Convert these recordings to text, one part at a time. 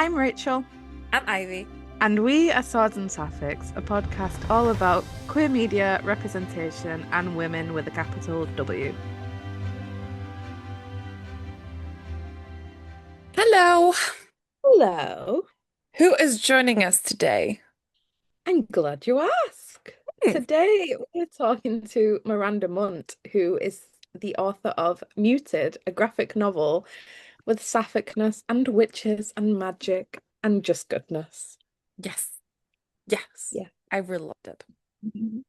I'm Rachel, I'm Ivy. and we are Swords and Sapphics, a podcast all about queer media, representation, and women with a capital W. Hello. Hello. Who is joining us today? I'm glad you asked. Hmm. Today we're talking to Miranda Mundt, who is the author of Muted, a graphic novel with sapphicness and witches and magic and just goodness. Yes. Yes. Yeah. I really loved it. Mhm.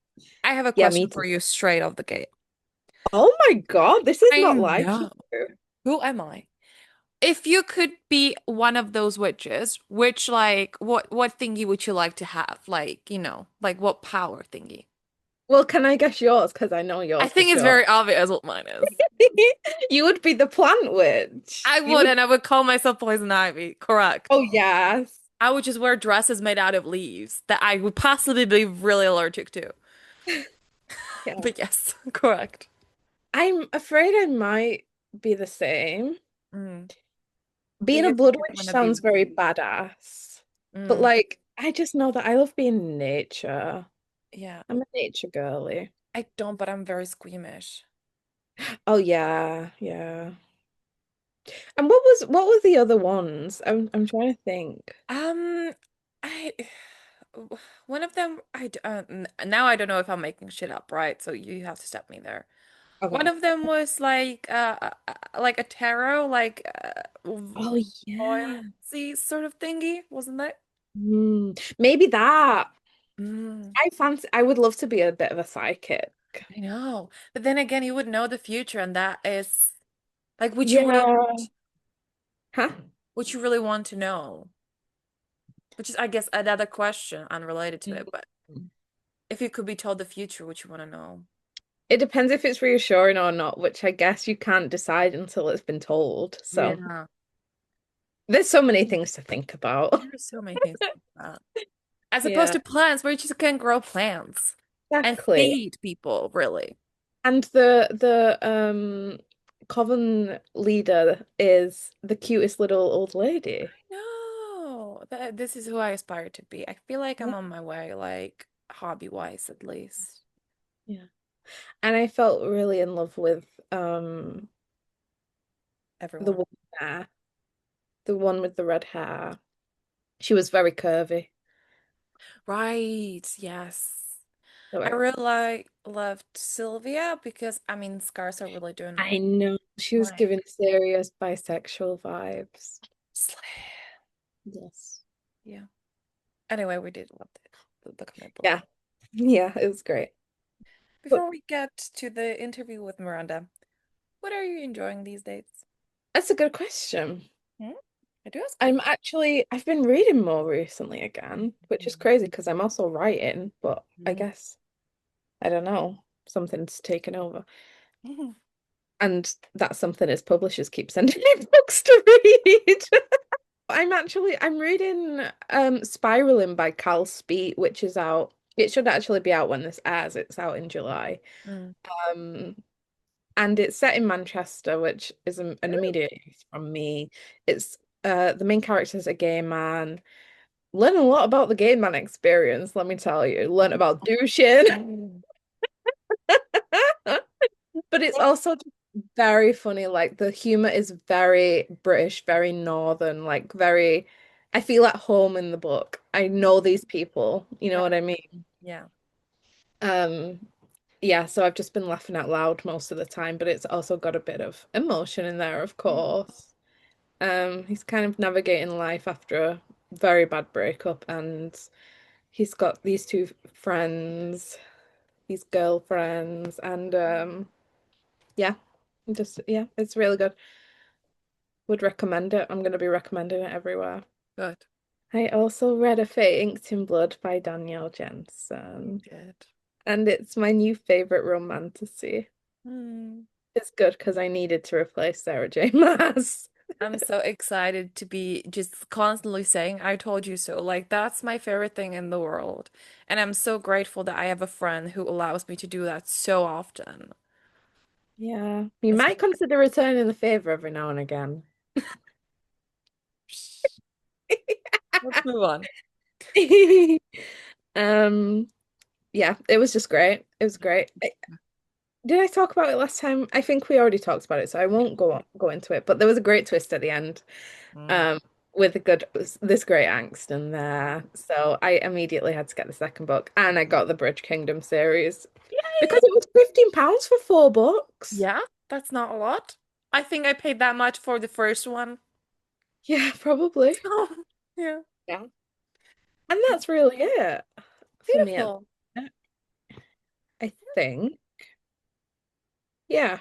I have a Yeah, question me for too. you straight off the gate. Oh my God, this is I not like you. know. Who am I? If you could be one of those witches, which what thingy would you like to have? Like what power thingy? Well, can I guess yours? Because I know I yours for think it's sure. very obvious what mine is. You would be the plant witch. I You would, would. and I would call myself Poison Ivy. Correct. Oh, yes. I would just wear dresses made out of leaves that I would possibly be really allergic to. Yeah. But yes, correct. I'm afraid I might be the same. Mm. Who Being do a you think blood you're witch gonna be? sounds very badass. But Mm. like, I just know that I love being in nature. Yeah, I'm a nature girly. I don't, but I'm very squeamish. Oh yeah, yeah. And what were the other ones? I'm trying to think. Um, I one of them now I don't know if I'm making shit up, right? So you have to step me there. One Okay. of them was like a tarot, Oh yeah. buoyancy sort of thingy, wasn't it? Maybe that. Mm, I would love to be a bit of a psychic. I know. But then again, you would know the future, and that is like, Yeah. Huh? would you really want to know? Which is, I guess, another question unrelated to it. But if you could be told the future, would you want to know? It depends if it's reassuring or not, which I guess you can't decide until it's been told. So Yeah. there's so many things to think about. There are so many things like that. As opposed Yeah, to plants, where you just can grow plants and exactly. feed people, really. And the coven leader is the cutest little old lady. No, this is who I aspire to be. I feel like I'm Yeah. on my way, like hobby-wise at least. Yeah. And I felt really in love with the Everyone. woman there, the one with the red hair. She was very curvy. Right, yes. So I really loved Sylvia because I mean scars are really doing I like know she was like giving serious bisexual vibes. slay. Yes. Yeah. Anyway, we did love the comic book. Yeah. Yeah, it was great. But Before we get to the interview with Miranda, what are you enjoying these days? that's a good question. Hmm? I do ask good. I've been reading more recently again, which is crazy because I'm also writing, but I Mhm. guess, I don't know, something's taken over. Mhm. And that something is publishers keep sending me books to read. I'm reading Spiraling by Cal Speet, which is out. It should actually be out when this airs. It's out in July. Mm. Um, and it's set in Manchester, which is an immediate yes from me. It's the main character is a gay man. Learn a lot about the gay man experience, let me tell you. Learn about douching, Mm. but it's also just very funny. Like the humor is very British, very northern, like very. I feel at home in the book. I know these people, you know Yeah, what I mean? yeah. Um, yeah, so I've just been laughing out loud most of the time, but it's also got a bit of emotion in there, of Mm. course. He's kind of navigating life after a very bad breakup, and he's got these two friends, these girlfriends, and yeah, yeah, it's really good. Would recommend it. I'm going to be recommending it everywhere. Good. I also read A Fate Inked in Blood by Danielle You Jensen, did. and it's my new favorite romantasy. Mm. It's good because I needed to replace Sarah J. Maas. I'm so excited to be just constantly saying, I told you so. Like, that's my favorite thing in the world. And I'm so grateful that I have a friend who allows me to do that so often. Yeah, you It's might consider returning the favor every now and again. Let's move on. Um, yeah, it was just great. It was great. Did I talk about it last time? I think we already talked about it, so I won't go into it. But there was a great twist at the end, Mm. um, with a good this great angst in there. So I immediately had to get the second book, and I got the Bridge Kingdom series because it was £15 for 4 books. Yeah, that's not a lot. I think I paid that much for the first one. Yeah, probably. Oh, yeah. Yeah, and that's really it for me. Beautiful. I think. Yeah.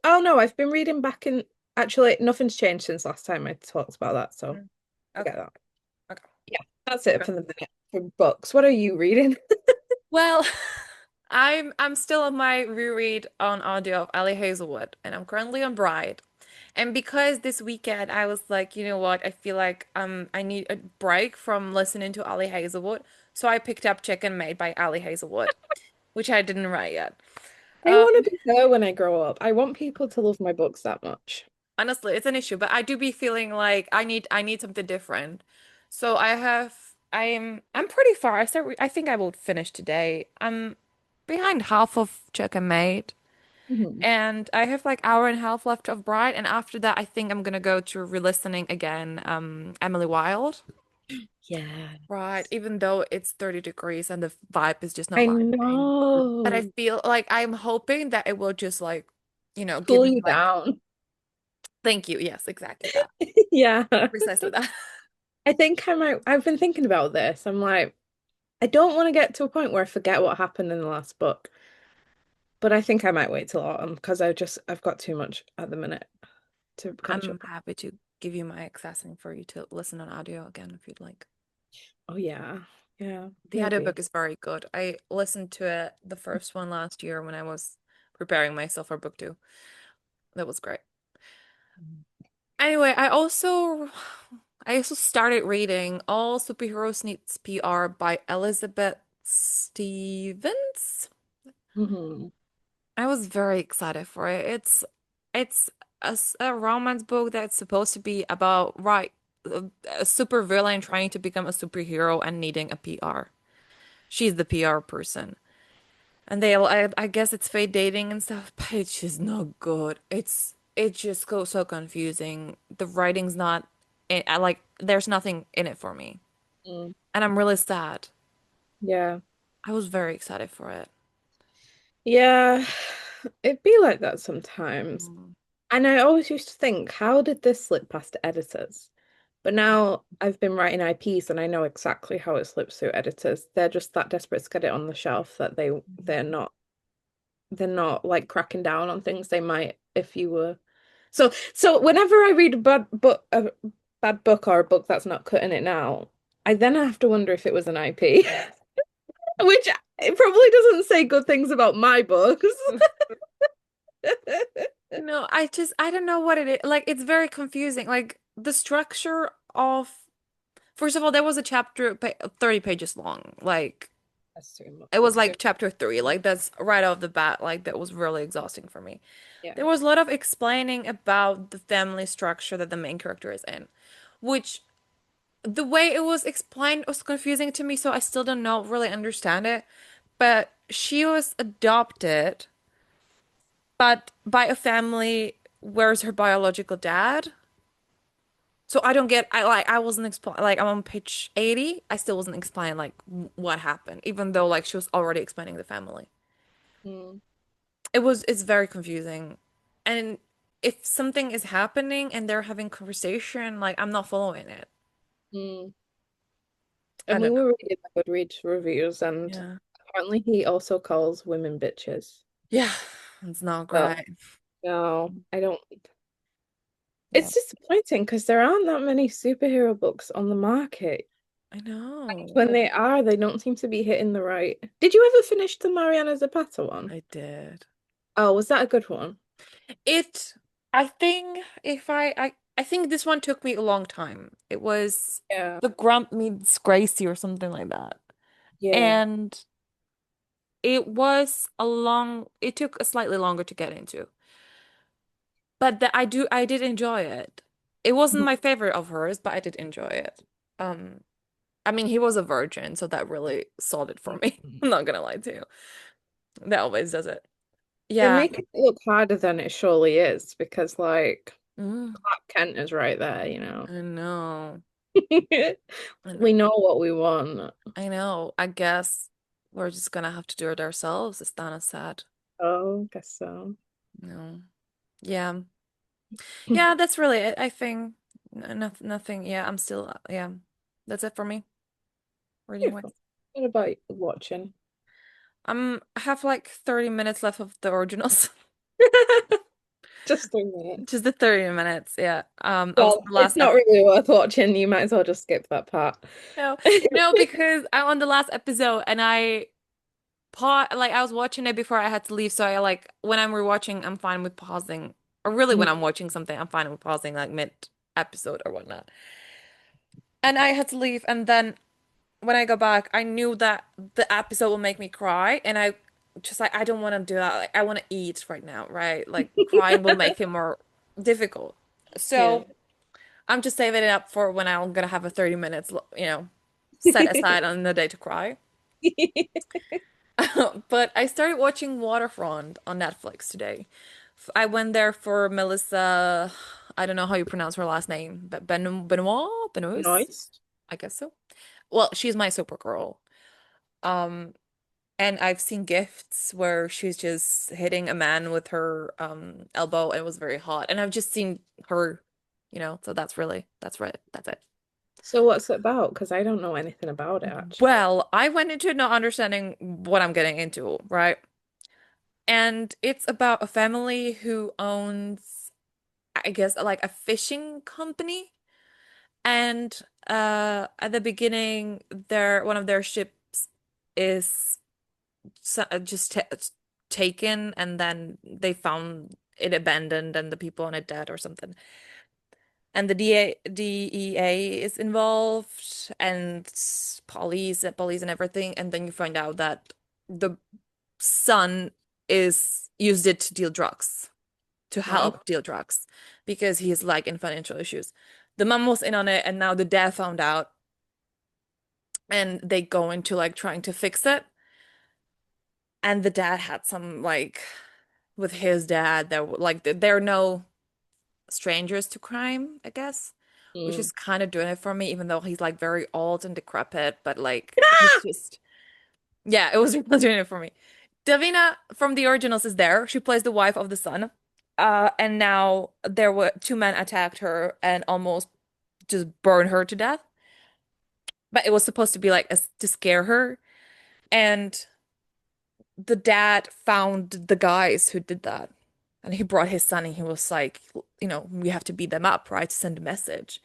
Oh no, I've been reading back in. Actually, nothing's changed since last time I talked about that, so Mm. forget Okay. that. Okay. Yeah, that's it Okay. for the minute for books. What are you reading? Well, I'm still on my reread on audio of Ali Hazelwood, and I'm currently on Bride. And because this weekend I was like, you know what, I feel like I need a break from listening to Ali Hazelwood, so I picked up Chicken Made by Ali Hazelwood, which I didn't write yet. I Um, want to be her when I grow up. I want people to love my books that much. Honestly, it's an issue, but I do be feeling like I need something different. So I'm pretty far. I think I will finish today. I'm behind half of Chicken Made. Mhm. And I have like hour and a half left of Bride, and after that, I think I'm gonna go to re-listening again, Emily Wilde. Right, Yes. even though it's 30 degrees and the vibe is just not I vibing. But I know. feel like I'm hoping that it will just like, give Cool me you like, down. thank you. Yes, exactly that. Yeah. Precisely that. I think I might. I've been thinking about this. I'm like, I don't want to get to a point where I forget what happened in the last book, but I think I might wait till autumn because I've got too much at the minute to catch I'm up. happy to give you my access and for you to listen on audio again if you'd like. Oh yeah. Yeah, The maybe. audiobook is very good. I listened to it, the first one last year when I was preparing myself for book two. That was great. Anyway, I also started reading All Superheroes Needs PR by Elizabeth Stevens. Hmm. I was very excited for it. It's a romance book that's supposed to be about a super villain trying to become a superhero and needing a PR. She's the PR person. And I guess it's fake dating and stuff, but it's just not good. It just goes so confusing. The writing's not, there's nothing in it for me, Mm. and I'm really sad. Yeah. I was very excited for it. Yeah. It'd be like that sometimes. Mm. And I always used to think, how did this slip past editors? But now I've been writing IPs and I know exactly how it slips through editors. They're just that desperate to get it on the shelf that they're not like cracking down on things they might if you were. So whenever I read a bad book or a book that's not cutting it now, I then have to wonder if it was an IP, which it probably doesn't say good things about my books. I don't know what it is. Like, it's very confusing. Like, the structure of, first of all, there was a chapter 30 pages long. Like, That's too much. it was That's too. like chapter three. Like, that's right off the bat. Like, that was really exhausting for me. Yeah. There was a lot of explaining about the family structure that the main character is in, which the way it was explained was confusing to me, so I still don't know really understand it. But she was adopted, but by a family where's her biological dad. So I don't get I wasn't explain like I'm on page 80, I still wasn't explaining like what happened, even though like she was already explaining the family. Mm, It's very confusing. And if something is happening and they're having conversation, like I'm not following it. mm. I And we don't know. were reading the Goodreads reviews, and Yeah. apparently he also calls women bitches. Yeah, it's not So, great. no, I don't. Yeah, It's disappointing because there aren't that many superhero books on the market. I know. When they are, they don't seem to be hitting the right. Did you ever finish the Mariana Zapata one? I did. Oh, was that a good one? It, I think if I think this one took me a long time. It was Yeah. The Grump Meets Gracie or something like that. Yeah. And it took a slightly longer to get into. But I did enjoy it. It wasn't my favorite of hers, but I did enjoy it. Um, I mean, he was a virgin, so that really sold it for me. I'm not gonna lie to you. That always does it. They're Yeah. making it look harder than it surely is because, like, Mm, Clark Kent is right there, you know. I know. I We know. know what we want. I know. I guess we're just gonna have to do it ourselves. It's kind of sad. Oh, guess so. No. Yeah. Yeah, that's really it. I think nothing. Yeah, I'm still, yeah. That's it for me, reading wise. Beautiful. What about watching? I have like 30 minutes left of the originals. Just 3 minutes. Just the 30 minutes, yeah. I was on Well, the it's last not ep really worth watching. You might as well just skip that part. no, no, because I'm on the last episode and I was watching it before I had to leave, so I like when I'm rewatching, I'm fine with pausing. Or really when I'm watching something, I'm fine with pausing like mid episode or whatnot. And I had to leave, and then when I go back, I knew that the episode will make me cry, and I just like I don't want to do that. Like I want to eat right now, right? Like crying will make it more difficult. Yeah. So I'm just saving it up for when I'm gonna have a 30 minutes, set aside on the day to cry. But I started watching Waterfront on Netflix today. I went there for Melissa. I don't know how you pronounce her last name, but Benoist, Nice. I guess so. Well, she's my Supergirl. Um, and I've seen gifts where she's just hitting a man with her elbow and it was very hot. And I've just seen her, so that's right. That's it. So what's it about? Because I don't know anything about it actually. Well, I went into not understanding what I'm getting into, right? And it's about a family who owns, I guess, like a fishing company. And at the beginning, one of their ships is just taken, and then they found it abandoned and the people on it dead or something. And the DEA is involved and police and everything. And then you find out that the son is used it to deal drugs, to Right. help deal drugs because he's like in financial issues. The mom was in on it, and now the dad found out, and they go into like trying to fix it. And the dad had some like with his dad that like they're no strangers to crime, I guess, which Mm. is kind of doing it for me, even though he's like very old and decrepit, but like he's just yeah, it was really doing it for me. Davina from the originals is there. She plays the wife of the son. And now there were two men attacked her and almost just burned her to death. But it was supposed to be like to scare her. And the dad found the guys who did that. And he brought his son and he was like, we have to beat them up, right? To send a message.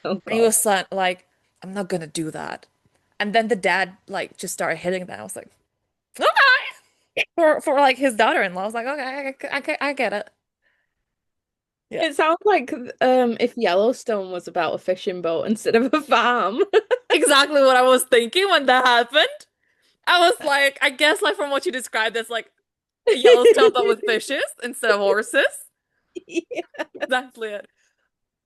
Oh And he God. was like, I'm not gonna do that. And then the dad like just started hitting them. I was like, okay. For like his daughter-in-law. I was like, okay, I get it. Yeah. It sounds like if Yellowstone was about a fishing boat instead of a farm. Exactly what I was thinking when that happened. I was like, I guess like from what you described, it's like a Yellowstone but with fishes instead of horses. Yeah. Exactly it.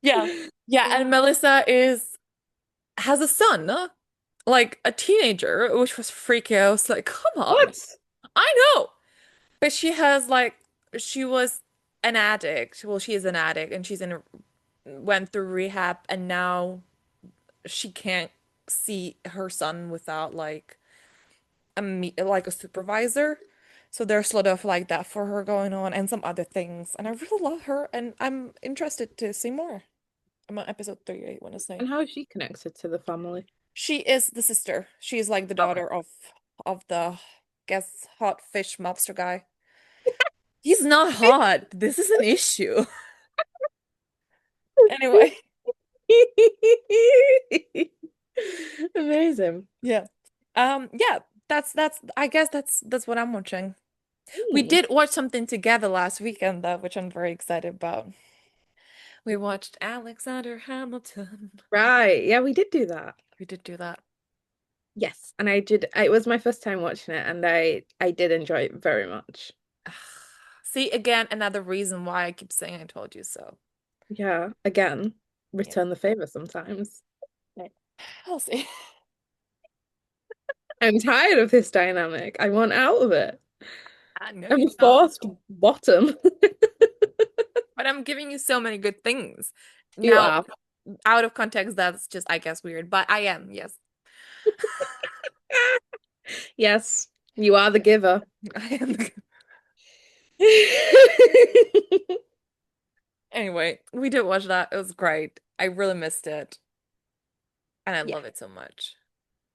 Yeah. Yeah, and Melissa is has a son, like a teenager, which was freaky. I was like, come on. What? I know. But she was an addict. Well, she is an addict and went through rehab and now she can't see her son without like like a supervisor. So there's a lot of like that for her going on and some other things. And I really love her and I'm interested to see more. I'm on episode 38, I want to say. And how is she connected to the family? She is the sister. She's like the Okay. daughter of the guess hot fish mobster guy. He's not hot. This is an issue. Anyway, Amazing. yeah. Yeah, that's I guess that's what I'm watching. We Hmm. did watch something together last weekend though, which I'm very excited about. We watched Alexander Hamilton. Right. Yeah, we did do that. We did do that. Yes, and I did. It was my first time watching it, and I did enjoy it very much. See, again, another reason why I keep saying I told you so. Yeah, again, Yeah. return the favor sometimes. Right. I'll see. I'm tired of this dynamic. I want out of it. I know I'm you a don't. forced bottom. But I'm giving you so many good things. You Now, are. out of context, that's just, I guess, weird, but I am, yes. Yes, you are the giver. I am. Anyway, we did watch that. It was great. I really missed it. And I Yeah. love it so much.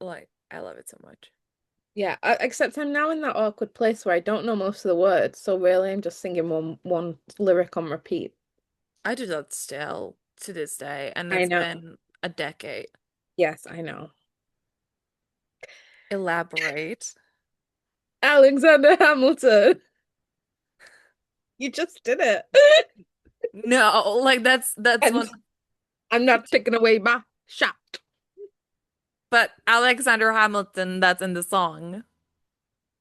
Like, I love it so much. Yeah, except I'm now in that awkward place where I don't know most of the words, so really I'm just singing one lyric on repeat. I do that still to this day, and I it's know. been a decade. Yes, I know. Elaborate. Alexander Hamilton. You just did it. No, like that's And one. I'm not taking away my shot. But Alexander Hamilton, that's in the song.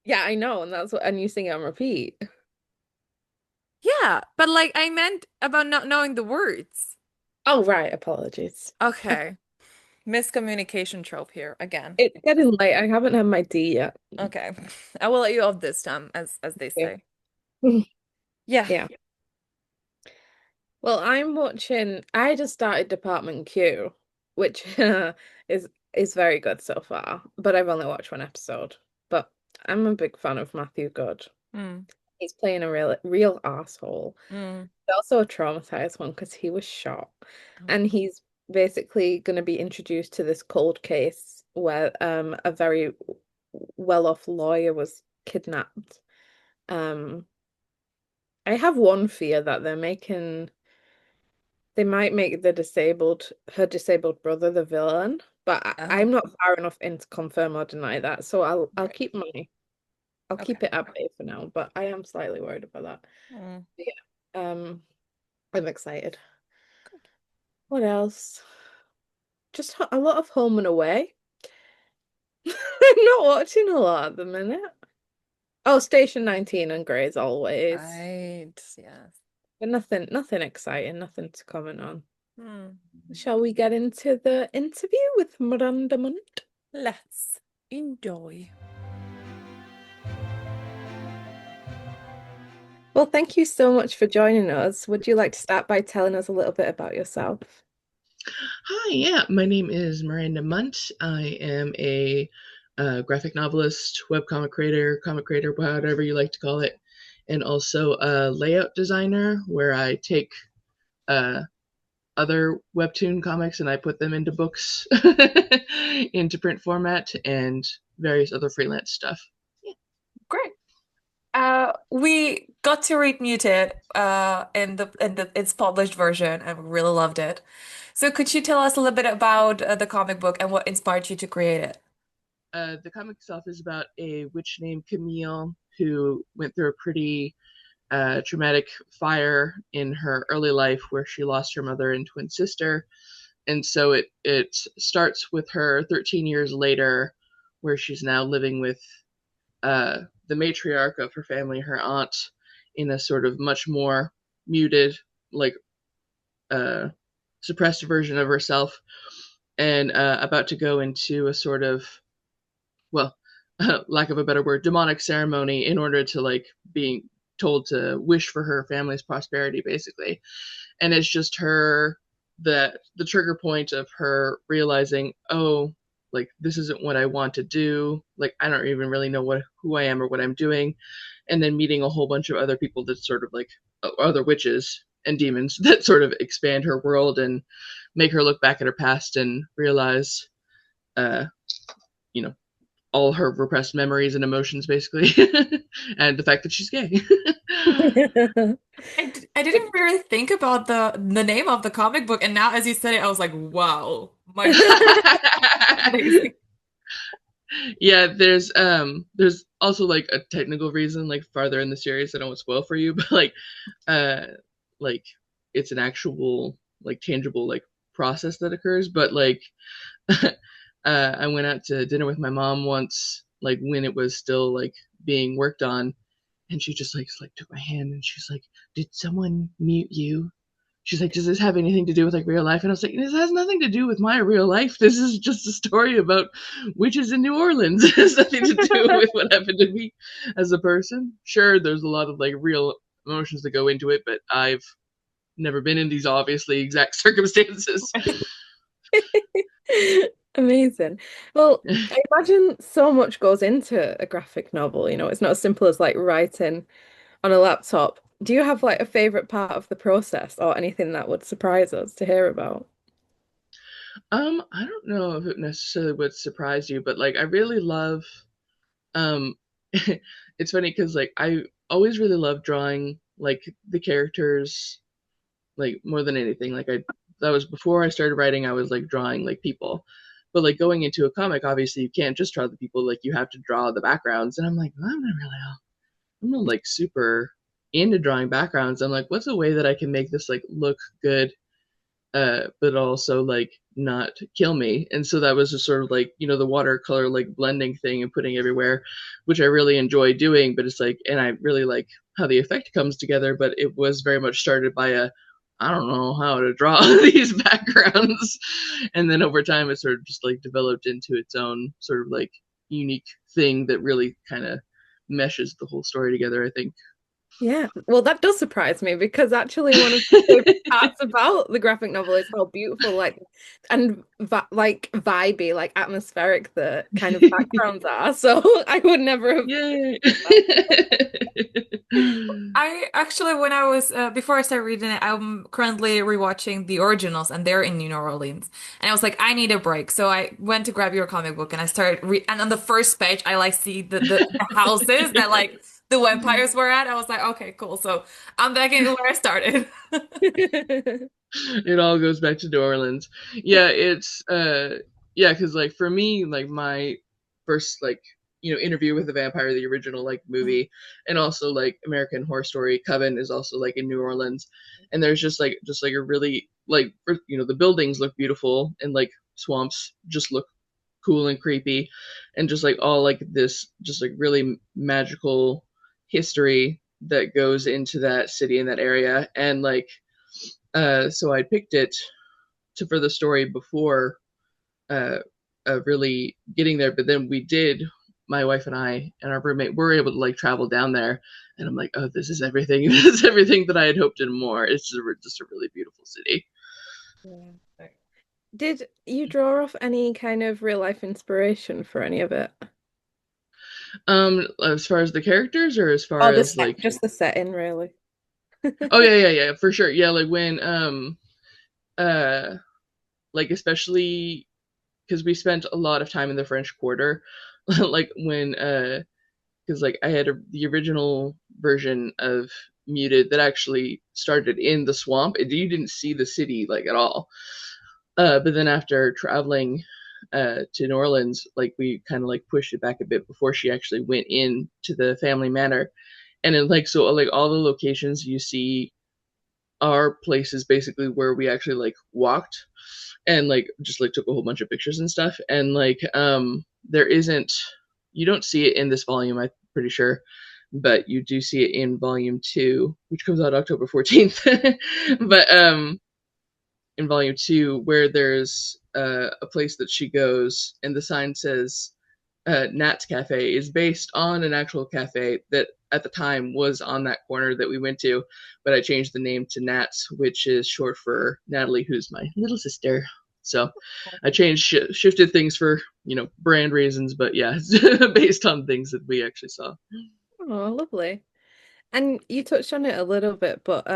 Yeah, I know, and that's what and you sing it on repeat. Yeah, but like I meant about not knowing the words. Oh, right, apologies. Okay. Miscommunication trope here again. It's getting late. I haven't had my tea yet. Okay. I will let you off this time, as they Okay. say. Yeah. Yeah. Well, I'm watching. I just started Department Q, which is very good so far, but I've only watched one episode. But I'm a big fan of Matthew Good. Mm, He's playing a real asshole. mm. But also a traumatized one because he was shot, Oh, and he's basically going to be introduced to this cold case where a very well-off lawyer was kidnapped. Um, I have one fear that they might make her disabled brother the villain, but oh, I'm not far enough in to confirm or deny that. So right. I'll Okay. keep it at bay for now, but I am slightly worried about that. Mm, But yeah, I'm excited. good. What else? Just a lot of Home and Away. I'm not watching a lot at the minute. Oh, Station 19 and Grey's always. Right. Yes. But nothing exciting, nothing to comment on. Hmm. Shall we get into the interview with Miranda Mundt? Let's enjoy. Well, thank you so much for joining us. Would you like to start by telling us a little bit about yourself? Hi, yeah, my name is Miranda Mundt. I am a graphic novelist, comic creator, whatever you like to call it, and also a layout designer where I take uh, other Webtoon comics and I put them into books, into print format, and various other freelance stuff. Great. We got to read Muted in its published version and we really loved it. So could you tell us a little bit about the comic book and what inspired you to create it? The comic itself is about a witch named Camille who went through a pretty traumatic fire in her early life where she lost her mother and twin sister. And so it starts with her 13 years later, where she's now living with the matriarch of her family, her aunt, in a sort of much more muted, like uh, suppressed version of herself, and about to go into a sort of, well, lack of a better word, demonic ceremony in order to like being told to wish for her family's prosperity, basically. And it's just her the trigger point of her realizing, oh, like this isn't what I want to do. Like I don't even really know who I am or what I'm doing. And then meeting a whole bunch of other people that sort of like other witches and demons that sort of expand her world and make her look back at her past and realize, uh, you know, all her repressed memories and emotions, basically, and the fact that she's gay. I didn't really think about the name of the comic book, and now as you said it, I was like, wow, my God, amazing. Yeah, there's also like a technical reason like farther in the series I don't want to spoil for you, but uh like it's an actual like tangible like process that occurs, but like I went out to dinner with my mom once like when it was still like being worked on, and she just like took my hand and she's like, "Did someone mute you?" she's like, does this have anything to do with like real life? And I was like, this has nothing to do with my real life. This is just a story about witches in New Orleans. It has nothing to do with what happened to me as a person. Sure, there's a lot of like real emotions that go into it, but I've never been in these obviously exact circumstances. Amazing. Well, I imagine so much goes into a graphic novel, it's not as simple as like writing on a laptop. Do you have like a favorite part of the process or anything that would surprise us to hear about? I don't know if it necessarily would surprise you, but like I really love um it's funny because like I always really love drawing like the characters like more than anything. Like I that was before I started writing, I was like drawing like people. But like going into a comic, obviously you can't just draw the people, like you have to draw the backgrounds. And I'm like, well, I'm not like super into drawing backgrounds. I'm like, what's a way that I can make this like look good, but also like not kill me? And so that was just sort of like, the watercolor like blending thing and putting everywhere, which I really enjoy doing. But it's like, and I really like how the effect comes together, but it was very much started by I don't know how to draw these backgrounds. And then over time, it sort of just like developed into its own sort of like unique thing that really kind of meshes the whole story together, I think. Yeah, well, that does surprise me because actually one of my favorite parts about the graphic novel is how beautiful, like, and vi like vibey, like atmospheric the kind of backgrounds are. So I would never have Yay! I actually, when I was before I started reading it, I'm currently rewatching the originals, and they're in New Orleans. And I was like, I need a break, so I went to grab your comic book, and I started re and on the first page, I like see the houses that like the vampires were at. I was like, okay, cool. So I'm back in where I started. It all goes back to New Orleans. Yeah, it's yeah, because like for me, like my first like interview with the vampire, the original like movie, and also like American Horror Story Coven is also like in New Orleans, and there's just like a really like the buildings look beautiful and like swamps just look cool and creepy, and just like all like this just like really magical history that goes into that city and that area. And like so I picked it for the story before uh, really getting there. But then my wife and I and our roommate were able to like travel down there. And I'm like, oh, this is everything. This is everything that I had hoped and more. It's just a really beautiful city. Yeah. Did you draw off any kind of real life inspiration for any of it? As far as the characters or as far Oh, the as set, like, just the setting, really. oh yeah, for sure. Yeah, like when, uh, like especially because we spent a lot of time in the French Quarter, like when because like I had the original version of Muted that actually started in the swamp. You didn't see the city like at all. But then after traveling to New Orleans, like we kind of like pushed it back a bit before she actually went in to the family manor. And then like so like all the locations you see are places basically where we actually like walked and like just like took a whole bunch of pictures and stuff. And like there isn't you don't see it in this volume, I'm pretty sure, but you do see it in volume 2, which comes out October 14th. But in volume 2 where there's a place that she goes and the sign says Nat's Cafe is based on an actual cafe that at the time was on that corner that we went to, but I changed the name to Nat's, which is short for Natalie, who's my little sister. So I shifted things for brand reasons, but yeah, based on things that we actually saw. Oh, lovely. And you touched on it a little bit, but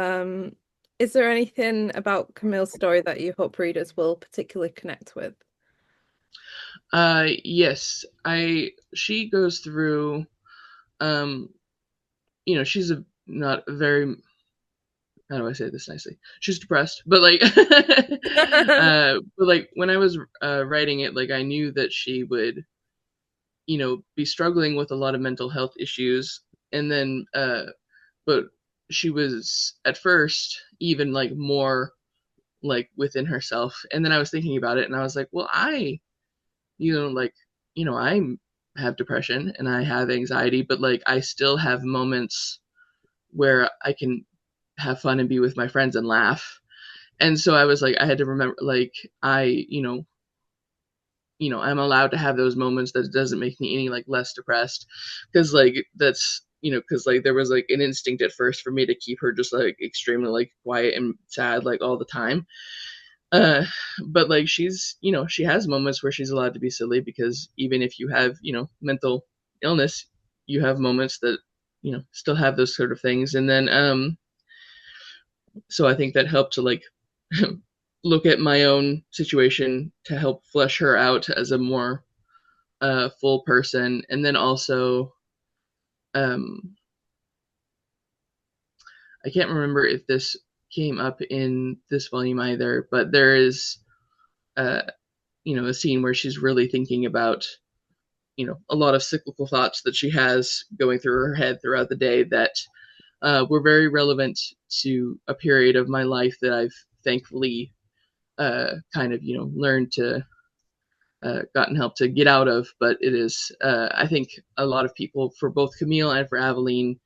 is there anything about Camille's story that you hope readers will particularly connect with? Yes, I she goes through um she's a not a very how do I say this nicely? She's depressed, but like, but like when I was writing it, like I knew that she would, be struggling with a lot of mental health issues, and then, but she was at first even like more like within herself, and then I was thinking about it, and I was like, well, like, I have depression and I have anxiety, but like I still have moments where I can have fun and be with my friends and laugh. And so I was like, I had to remember, like, I'm allowed to have those moments. That doesn't make me any like less depressed, because like that's because like there was like an instinct at first for me to keep her just like extremely like quiet and sad like all the time. uh but like she has moments where she's allowed to be silly, because even if you have mental illness, you have moments that still have those sort of things. And then so I think that helped to like look at my own situation to help flesh her out as a more full person. And then also, um, I can't remember if this came up in this volume either, but there is, uh, a scene where she's really thinking about, a lot of cyclical thoughts that she has going through her head throughout the day that were very relevant to a period of my life that I've thankfully kind of, learned to gotten help to get out of. But it is, I think, a lot of people, for both Camille and for Aveline,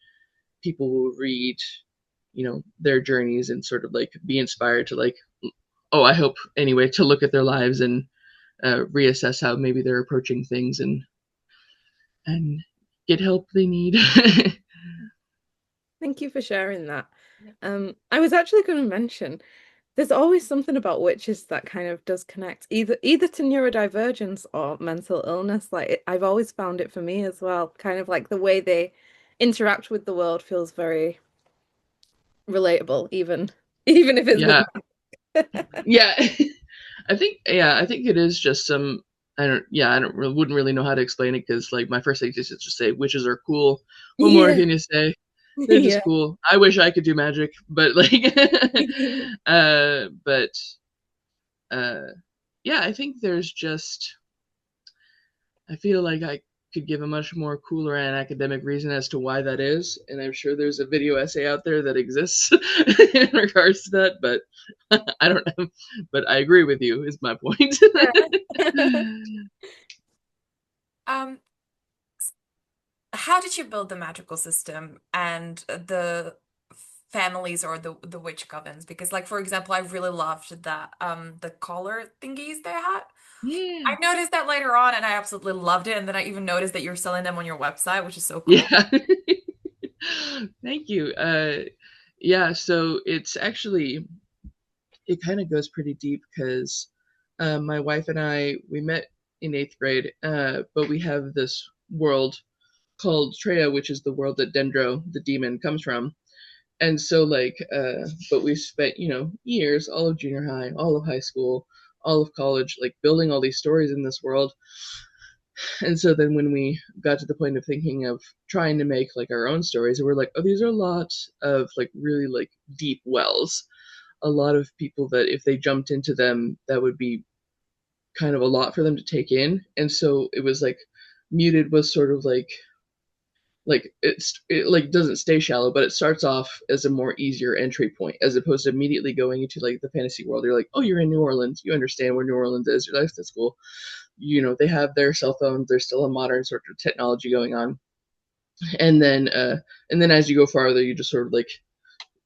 people will read, their journeys and sort of like be inspired to like, oh, I hope anyway, to look at their lives and reassess how maybe they're approaching things, and get help they need. Thank you for sharing that. I was actually going to mention there's always something about witches that kind of does connect either to neurodivergence or mental illness. Like I've always found it for me as well. Kind of like the way they interact with the world feels very relatable, even if it's with Yeah, yeah. I think it is just some. Wouldn't really know how to explain it, because like my first thing is just to say witches are cool. What more yeah. can you say? They're just Yeah. cool. I wish I could do magic, but like, but uh, yeah, I think there's just, I feel like I could give a much more cooler and academic reason as to why that is, and I'm sure there's a video essay out there that exists in regards to that, but I don't know. But I agree with you, is my point. Yeah. Um, how did you build the magical system and the families or the witch covens? Because like for example, I really loved that the collar thingies they had. I Yeah. noticed that later on and I absolutely loved it. And then I even noticed that you're selling them on your website, which is so cool. Yeah. Thank you. Yeah, so it's actually, it kind of goes pretty deep, because my wife and I, we met in eighth grade, but we have this world called Treya, which is the world that Dendro, the demon, comes from. And so like, but we spent, years, all of junior high, all of high school, all of college, like building all these stories in this world. And so then when we got to the point of thinking of trying to make like our own stories, we're like, oh, these are a lot of like really like deep wells. A lot of people that if they jumped into them, that would be kind of a lot for them to take in. And so it was like muted was sort of like it like doesn't stay shallow, but it starts off as a more easier entry point, as opposed to immediately going into like the fantasy world. You're like, oh, you're in New Orleans, you understand where New Orleans is, your life's at school, they have their cell phones, there's still a modern sort of technology going on. And then as you go farther, you just sort of like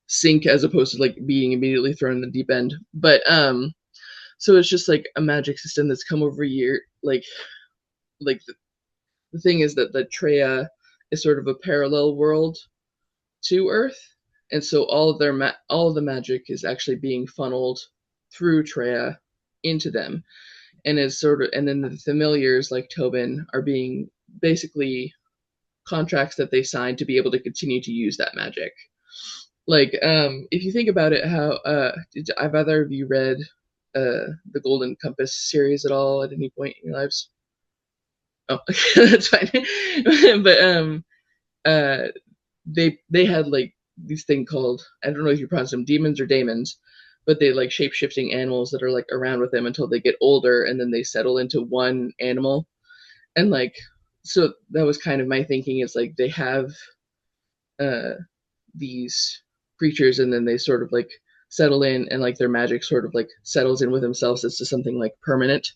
sink, as opposed to like being immediately thrown in the deep end. But so it's just like a magic system that's come over a year. Like the thing is that the Treya is sort of a parallel world to Earth, and so all of the magic is actually being funneled through Treya into them, and is sort of, and then the familiars like Tobin are being basically contracts that they signed to be able to continue to use that magic. Like, if you think about it, how have either of you read the Golden Compass series at all at any point in your lives? Oh, that's fine. But uh, they had like this thing called, I don't know if you pronounce them demons or daemons, but they like shape shifting animals that are like around with them until they get older, and then they settle into one animal. And like, so that was kind of my thinking, is like they have uh these creatures, and then they sort of like settle in, and like their magic sort of like settles in with themselves as to something like permanent,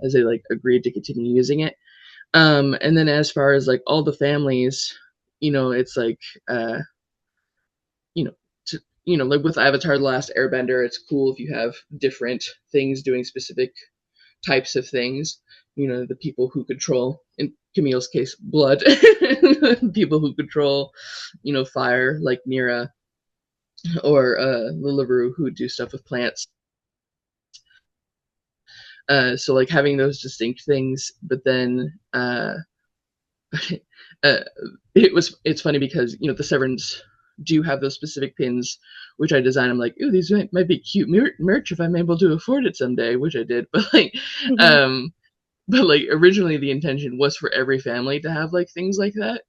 as they like agreed to continue using it. And then as far as like all the families, it's like uh you know like with Avatar: The Last Airbender, it's cool if you have different things doing specific types of things. The people who control, in Camille's case, blood, people who control, fire, like Mira, or Lilibru, who do stuff with plants. So like having those distinct things, but then uh, it's funny because the Severns do have those specific pins, which I designed. I'm like, ooh, these might be cute merch if I'm able to afford it someday, which I did. Um, but like originally the intention was for every family to have like things like that.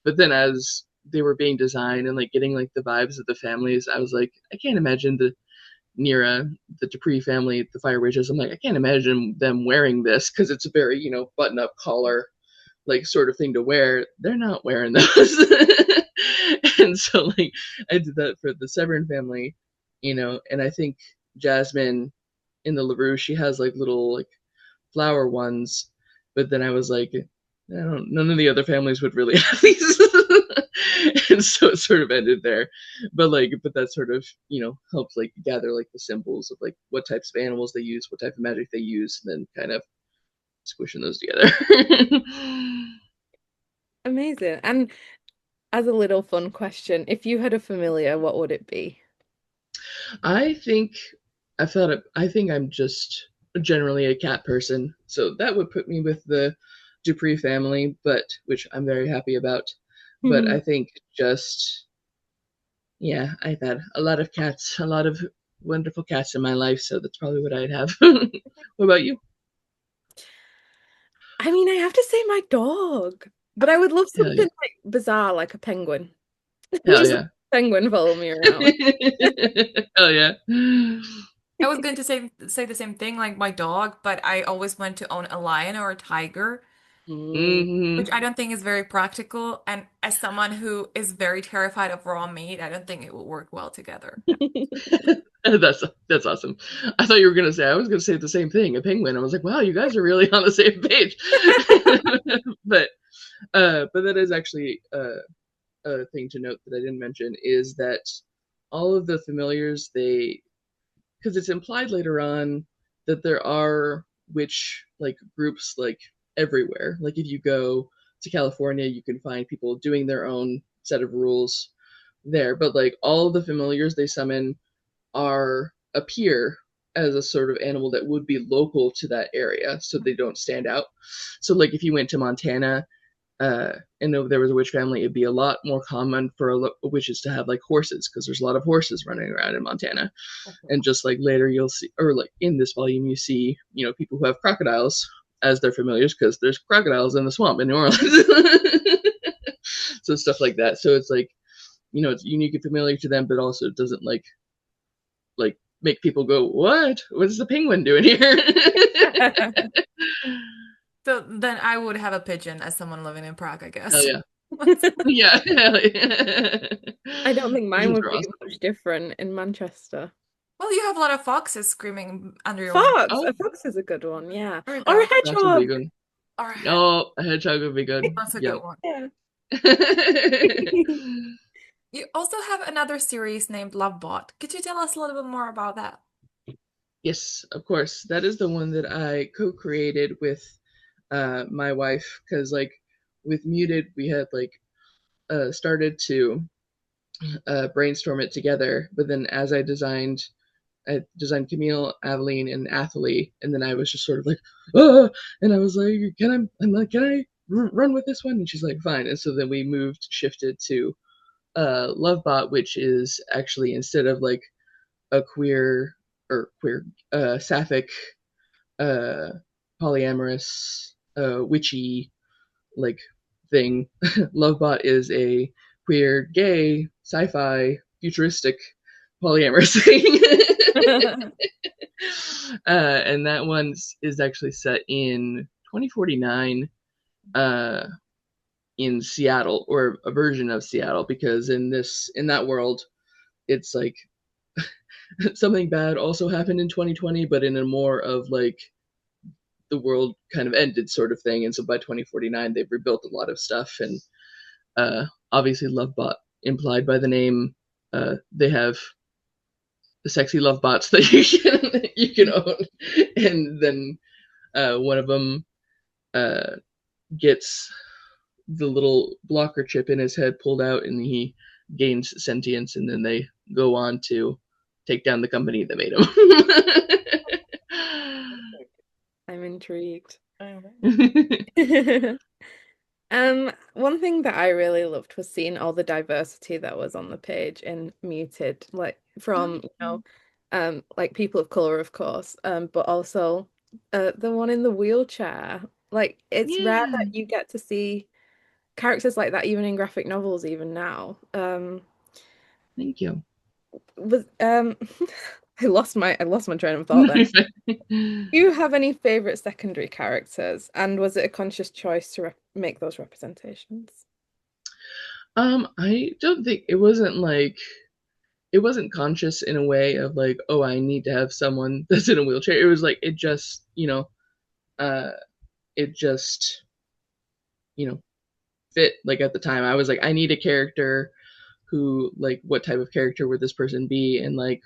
But then as they were being designed and like getting like the vibes of the families, I was like, I can't imagine the Nira, the Dupree family, the Fire Witches. I'm like, I can't imagine them wearing this because it's a very, button up collar, like sort of thing to wear. They're not wearing those. And so like I did that for the Severn family, and I think Jasmine in the LaRue, she has like little like flower ones, but then I was like, none of the other families would really have these. And so it sort of ended there. But that sort of, helped like gather like the symbols of like what types of animals they use, what type of magic they use, and then kind of squishing those together. Amazing. And as a little fun question, if you had a familiar, what would it be? I think I think I'm just generally a cat person, so that would put me with the Dupree family, but which I'm very happy about. But I think just yeah, I've had a lot of cats, a lot of wonderful cats in my life, so that's probably what I'd have. What about you? I mean, I have to say my dog, but I would love Hell yeah. something like bizarre, like a penguin. Hell Just a yeah. penguin follow me around. Hell yeah. I was going to say the same thing, like my dog, but I always want to own a lion or a tiger, Mm. Hmm. which I don't think is very practical. And as someone who is very terrified of raw meat, I don't think it will work well together. That's awesome. I thought you were gonna say I was gonna say the same thing, a penguin. I was like, wow, you guys are really on the same page. but but that is actually a thing to note that I didn't mention is that all of the familiars they because it's implied later on that there are witch like groups like everywhere. Like if you go to California, you can find people doing their own set of rules there. But like all of the familiars they summon are appear as a sort of animal that would be local to that area, so they don't stand out. So like if you went to Montana, and if there was a witch family, it'd be a lot more common for witches to have like horses because there's a lot of horses running around in Montana. And just like later you'll see, or like in this volume, you see, people who have crocodiles as their familiars because there's crocodiles in the swamp in New Orleans. So stuff like that. So it's like, it's unique and familiar to them, but also it doesn't like make people go, what is the penguin doing here? So then I would have a pigeon as someone living in Prague, I Hell guess. yeah. Yeah. Hell yeah. I don't think mine Pigeons would are be awesome. much different in Manchester. Well, you have a lot of foxes screaming under your window. Fox, Oh, a fox is a good one, yeah. There we Or a go. fox would be hedgehog. good. All right. Oh, a hedgehog would be good. That's a Yep. good one. Yeah. You also have another series named Lovebot. Could you tell us a little bit more about that? Yes, of course. That is the one that I co-created with my wife because like with Muted we had like started to brainstorm it together, but then as I designed Camille, Aveline, and Athalie, and then I was just sort of like, oh, and I was like, I'm like, can I run with this one? And she's like, fine. And so then we shifted to Lovebot, which is actually instead of like a queer sapphic uh polyamorous witchy like thing. Lovebot is a queer gay sci-fi futuristic polyamorous thing. And that one is actually set in 2049 uh in Seattle, or a version of Seattle, because in that world it's like something bad also happened in 2020, but in a more of like the world kind of ended sort of thing. And so by 2049, they've rebuilt a lot of stuff. And obviously, Lovebot, implied by the name, they have sexy love bots that you can own, and then one of them gets the little blocker chip in his head pulled out, and he gains sentience, and then they go on to take down the company that made him. I'm intrigued. Oh. One thing that I really loved was seeing all the diversity that was on the page in Muted, like from, like people of color, of course, but also the one in the wheelchair. Like it's rare Yeah, that you get to see characters like that even in graphic novels even now. thank you. Was I lost my train of thought there. Do you have any favorite secondary characters, and was it a conscious choice to make those representations? I don't think it wasn't conscious in a way of like, oh, I need to have someone that's in a wheelchair. It was like uh it just, you know, fit. Like at the time I was like, I need a character who, like, what type of character would this person be, and like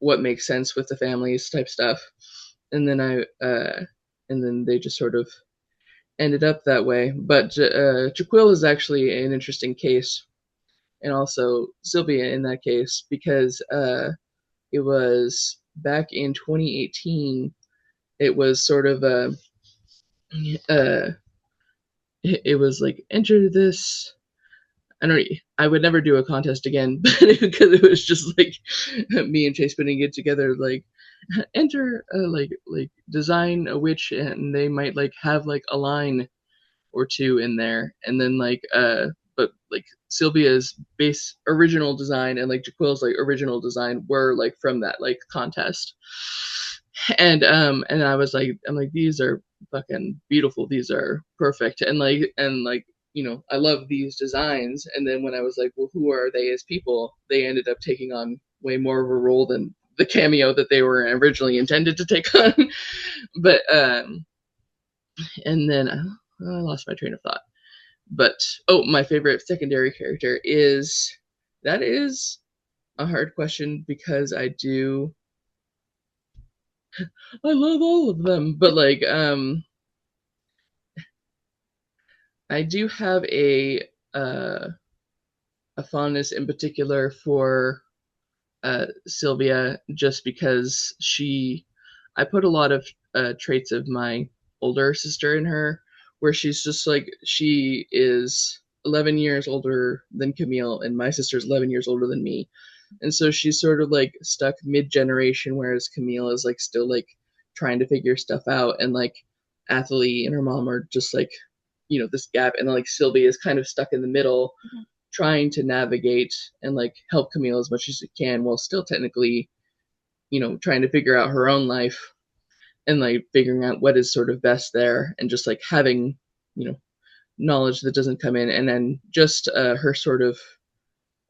what makes sense with the families type stuff. And then and then they just sort of ended up that way. But Jaquil is actually an interesting case, and also Sylvia in that case, because it was back in 2018. It was sort of uh, it was like, enter this. I don't. I would never do a contest again, but because it was just like me and Chase putting it together, like enter like design a witch, and they might like have like a line or two in there, and then but like Sylvia's base original design and like Jaquil's like original design were like from that like contest. And I'm like, these are fucking beautiful, these are perfect, and I love these designs. And then when I was like, well, who are they as people, they ended up taking on way more of a role than the cameo that they were originally intended to take on. But and then I lost my train of thought. But oh, my favorite secondary character is a hard question, because I love all of them, but like I do have uh a fondness in particular for Sylvia, just because I put a lot of traits of my older sister in her, where she's just like, she is 11 years older than Camille, and my sister's 11 years older than me. And so she's sort of like stuck mid generation, whereas Camille is like still like trying to figure stuff out, and like Athalie and her mom are just like, this gap, and like Sylvia is kind of stuck in the middle, trying to navigate and like help Camille as much as she can, while still technically, trying to figure out her own life, and like figuring out what is sort of best there, and just like having, knowledge that doesn't come in. And then just her sort of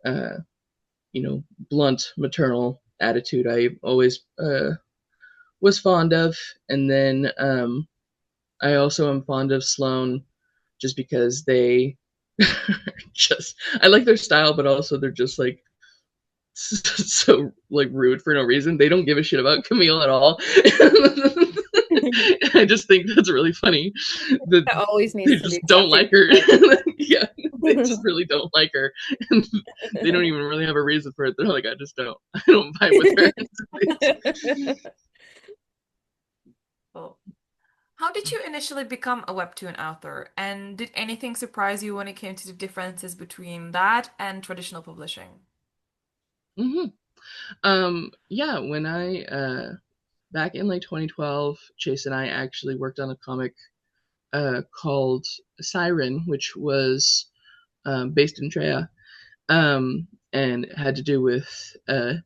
uh, blunt maternal attitude, I always was fond of. And then I also am fond of Sloane, just because they just, I like their style, but also they're just like so like rude for no reason. They don't give a shit about Camille at all. I just think that's really funny that That always they needs to just be don't like her. Yeah, they just tattooed. really don't like her, and they don't even really have a reason for it. They're like, I don't vibe with her. Well, how did you initially become a webtoon author? And did anything surprise you when it came to the differences between that and traditional publishing? Hmm. Yeah, when I back in like 2012, Chase and I actually worked on a comic called Siren, which was based in Treya, and had to do with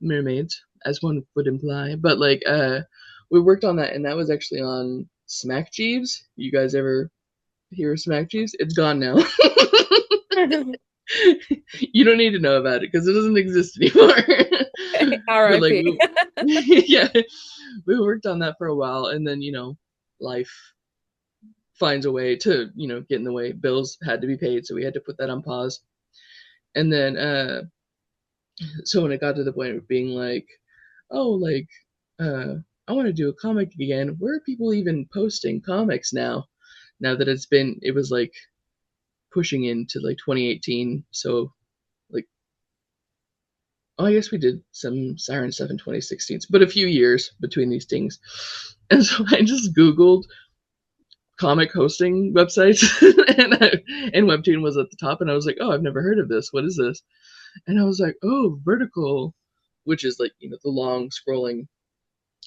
mermaids, as one would imply. But like, we worked on that, and that was actually on Smack Jeeves. You guys ever hear of Smack Jeeves? It's gone now. You don't need to know about it because it doesn't exist anymore. But like, R.I.P. yeah, we worked on that for a while, and then life finds a way to get in the way. Bills had to be paid, so we had to put that on pause. And then So when it got to the point of being like, oh, like, uh, I want to do a comic again. Where are people even posting comics now? Now that it was like pushing into like 2018. So like, oh, I guess we did some Siren stuff in 2016, but a few years between these things. And so I just Googled comic hosting websites, and Webtoon was at the top, and I was like, oh, I've never heard of this. What is this? And I was like, oh, Vertical, which is like, the long scrolling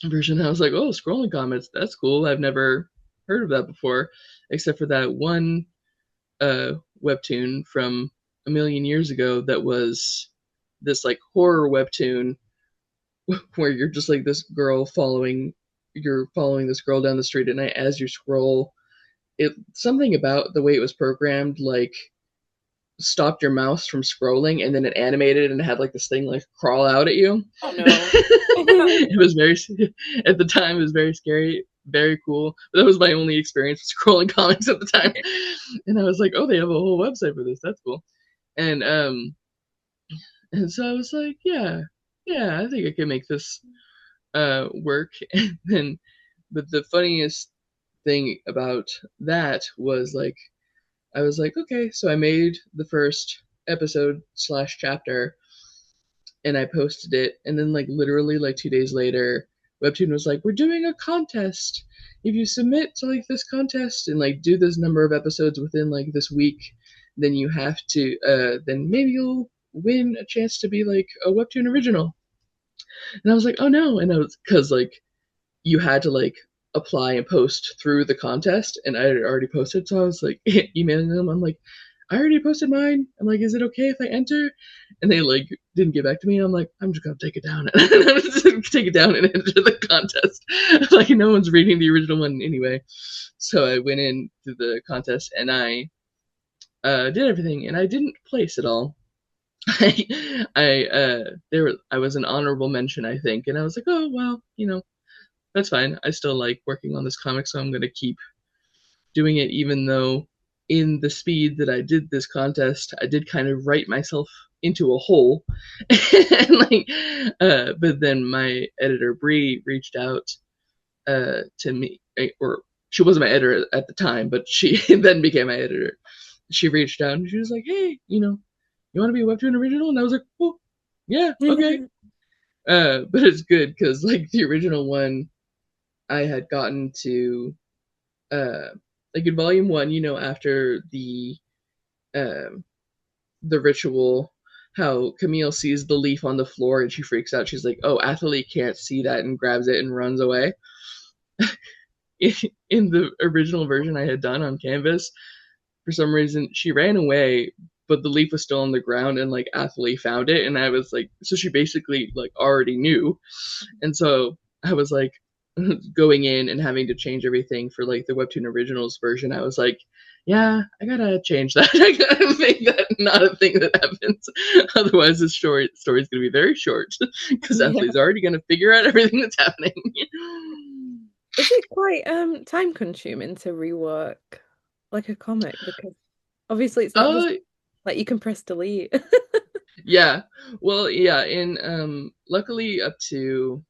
version. I was like, oh, scrolling comics, that's cool. I've never heard of that before, except for that one Webtoon from a million years ago that was this like horror Webtoon where you're just like this girl you're following this girl down the street at night as you scroll. It something about the way it was programmed, like stopped your mouse from scrolling, and then it animated and it had like this thing like crawl out at you. Oh no. It was very at the time it was very scary, very cool. But that was my only experience with scrolling comics at the time. And I was like, oh, they have a whole website for this. That's cool. And so I was like, yeah, I think I can make this work. And then, but the funniest thing about that was like, I was like, okay, so I made the first episode / chapter, and I posted it, and then like literally like 2 days later, Webtoon was like, we're doing a contest. If you submit to like this contest and like do this number of episodes within like this week, then you have to then maybe you'll win a chance to be like a Webtoon original. And I was like, oh no. And I was, because like you had to like apply and post through the contest, and I had already posted, so I was like emailing them. I'm like, I already posted mine. I'm like, is it okay if I enter? And they like didn't get back to me. I'm like, I'm just gonna take it down. Take it down and enter the contest. Like no one's reading the original one anyway. So I went in to the contest and I did everything, and I didn't place at all. I was an honorable mention, I think, and I was like, oh well, that's fine. I still like working on this comic, so I'm gonna keep doing it, even though in the speed that I did this contest, I did kind of write myself into a hole. And like, but then my editor Bree reached out to me, or she wasn't my editor at the time, but she then became my editor. She reached out and she was like, "Hey, you want to be a Webtoon original?" And I was like, "Oh, yeah, okay." But it's good because like the original one, I had gotten to like in volume 1, after the ritual, how Camille sees the leaf on the floor and she freaks out. She's like, oh, Athalie can't see that, and grabs it and runs away. In the original version I had done on canvas, for some reason she ran away, but the leaf was still on the ground, and like Athalie found it, and I was like, so she basically like already knew. And so I was like, going in and having to change everything for like the Webtoon Originals version, I was like, yeah, I gotta change that. I gotta make that not a thing that happens. Otherwise, this story's gonna be very short because Athley's already gonna figure out everything that's happening. Is it quite time consuming to rework like a comic? Because obviously it's not just like you can press delete. Yeah. Well, yeah, and luckily up to,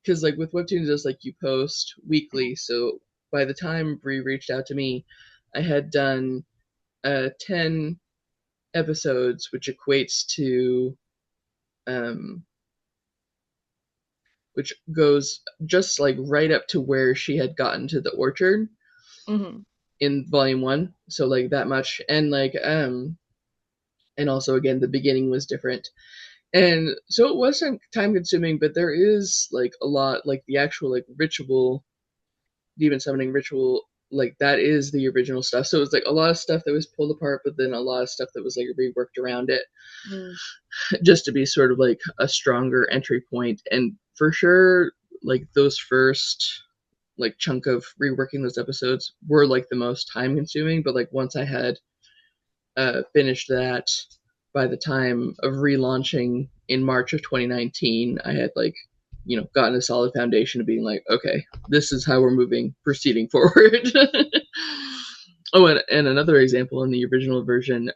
because like with Webtoons, it's like you post weekly. So by the time Bree reached out to me, I had done 10 episodes, which equates to which goes just like right up to where she had gotten to the orchard in volume 1. So like that much, and like and also again the beginning was different. And so it wasn't time consuming, but there is like a lot, like the actual like ritual, demon summoning ritual, like that is the original stuff. So it was like a lot of stuff that was pulled apart, but then a lot of stuff that was like reworked around it, just to be sort of like a stronger entry point. And for sure, like those first like chunk of reworking those episodes were like the most time consuming. But like once I had finished that, by the time of relaunching in March of 2019, I had like, gotten a solid foundation of being like, okay, this is how we're proceeding forward. Oh, and another example in the original version,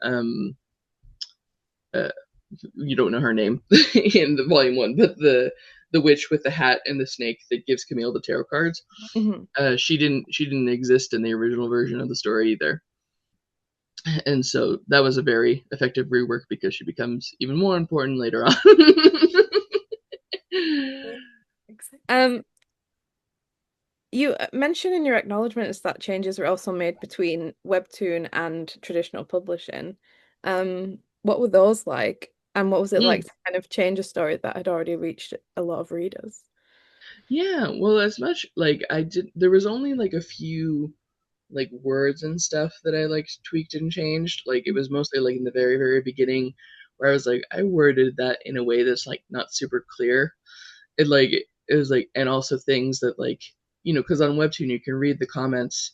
you don't know her name in the volume 1, but the witch with the hat and the snake that gives Camille the tarot cards. She didn't exist in the original version of the story either. And so that was a very effective rework because she becomes even more important later on. You mentioned in your acknowledgements that changes were also made between Webtoon and traditional publishing. What were those like? And what was it like to kind of change a story that had already reached a lot of readers? Yeah, well, as much like I did, there was only like a few like words and stuff that I like tweaked and changed. Like it was mostly like in the very, very beginning where I was like, I worded that in a way that's like not super clear. It was like, and also things that like, because on Webtoon you can read the comments.